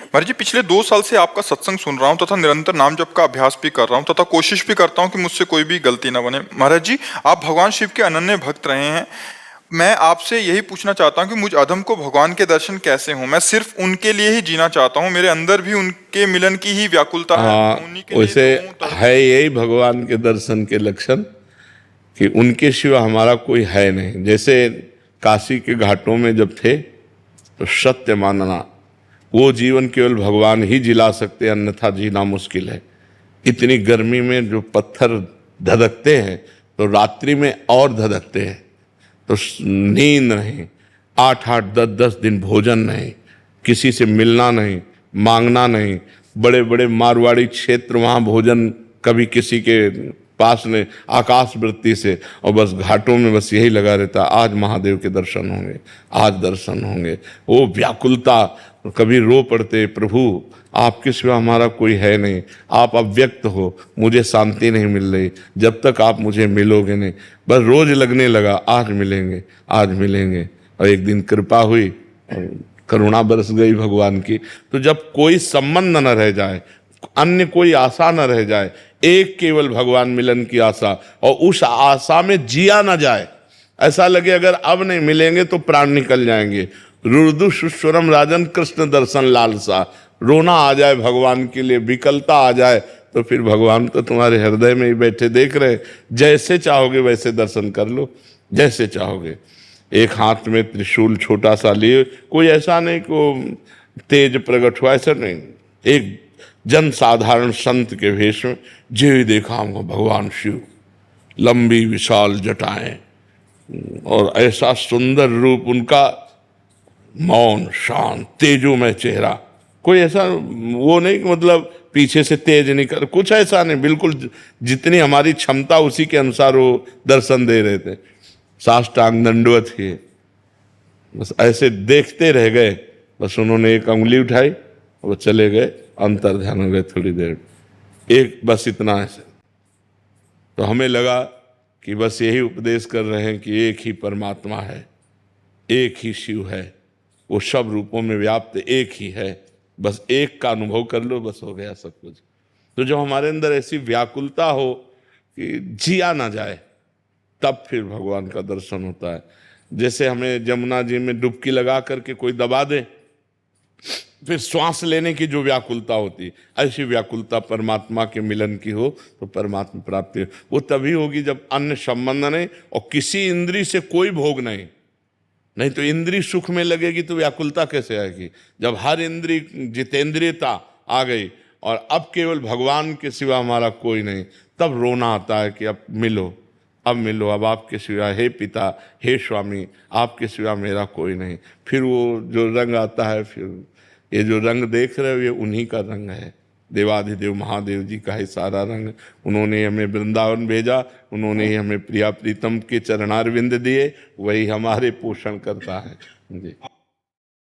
महाराज जी, पिछले 2 साल से आपका सत्संग सुन रहा हूँ तथा निरंतर नाम जप का अभ्यास भी कर रहा हूँ तथा कोशिश भी करता हूँ कि मुझसे कोई भी गलती ना बने। महाराज जी, आप भगवान शिव के अनन्य भक्त रहे हैं। मैं आपसे यही पूछना चाहता हूँ कि मुझ अधम को भगवान के दर्शन कैसे हों। मैं सिर्फ उनके लिए ही जीना चाहता हूँ। मेरे अंदर भी उनके मिलन की ही व्याकुलता है। हाँ, मैं उन्हीं के लिए वैसे जो हूँ है यही भगवान के दर्शन के लक्षण कि उनके सिवा हमारा कोई है नहीं। जैसे काशी के घाटों में जब थे तो सत्य मानना, वो जीवन केवल भगवान ही जिला सकते, अन्यथा जीना मुश्किल है। इतनी गर्मी में जो पत्थर धधकते हैं तो रात्रि में और धधकते हैं, तो नींद नहीं, 8-8 10-10 दिन भोजन नहीं, किसी से मिलना नहीं, मांगना नहीं। बड़े बड़े मारवाड़ी क्षेत्र, वहाँ भोजन कभी किसी के पास नहीं, आकाश वृत्ति से, और बस घाटों में बस यही लगा रहता, आज महादेव के दर्शन होंगे, आज दर्शन होंगे। वो व्याकुलता, कभी रो पड़ते, प्रभु आपके सिवा हमारा कोई है नहीं, आप अव्यक्त हो, मुझे शांति नहीं मिल रही, जब तक आप मुझे मिलोगे नहीं। बस रोज लगने लगा, आज मिलेंगे, आज मिलेंगे। और एक दिन कृपा हुई और करुणा बरस गई भगवान की। तो जब कोई संबंध न रह जाए, अन्य कोई आशा न रह जाए, एक केवल भगवान मिलन की आशा, और उस आशा में जिया न जाए, ऐसा लगे अगर अब नहीं मिलेंगे तो प्राण निकल जाएंगे। रुदु सुस्वरम राजन कृष्ण दर्शन लालसा, रोना आ जाए भगवान के लिए, विकलता आ जाए, तो फिर भगवान तो तुम्हारे हृदय में ही बैठे देख रहे। जैसे चाहोगे वैसे दर्शन कर लो, जैसे चाहोगे। एक हाथ में त्रिशूल छोटा सा लिए, कोई ऐसा नहीं को तेज प्रकट हुआ, ऐसा नहीं। एक जन साधारण संत के वेश में, जे देखा हमको भगवान शिव, लंबी विशाल जटाएं और ऐसा सुंदर रूप उनका, मौन शांत तेजोमय चेहरा। कोई ऐसा वो नहीं कि मतलब पीछे से तेज निकल, कुछ ऐसा नहीं, बिल्कुल जितनी हमारी क्षमता उसी के अनुसार वो दर्शन दे रहे थे। साष्टांग दंडवत ही, बस ऐसे देखते रह गए। बस उन्होंने एक उंगली उठाई, वो चले गए, अंतर ध्यान हो गए थोड़ी देर, एक बस इतना ऐसे। तो हमें लगा कि बस यही उपदेश कर रहे हैं कि एक ही परमात्मा है, एक ही शिव है, वो सब रूपों में व्याप्त एक ही है। बस एक का अनुभव कर लो, बस हो गया सब कुछ। तो जब हमारे अंदर ऐसी व्याकुलता हो कि जिया ना जाए, तब फिर भगवान का दर्शन होता है। जैसे हमें जमुना जी में डुबकी लगा करके कोई दबा दे, फिर श्वास लेने की जो व्याकुलता होती, ऐसी व्याकुलता परमात्मा के मिलन की हो तो परमात्मा प्राप्ति वो तभी होगी जब अन्य संबंध नहीं और किसी इंद्री से कोई भोग नहीं। नहीं तो इंद्री सुख में लगेगी तो व्याकुलता कैसे आएगी। जब हर इंद्री जितेंद्रियता आ गई और अब केवल भगवान के सिवा हमारा कोई नहीं, तब रोना आता है कि अब मिलो, अब मिलो, अब आपके सिवा, हे पिता, हे स्वामी, आपके सिवा मेरा कोई नहीं। फिर वो जो रंग आता है, फिर ये जो रंग देख रहे हो ये उन्हीं का रंग है, देवाधिदेव महादेव जी का ही सारा रंग। उन्होंने हमें वृंदावन भेजा, उन्होंने ही हमें प्रिया प्रीतम के चरणारविंद दिए, वही हमारे पोषण करता है जी।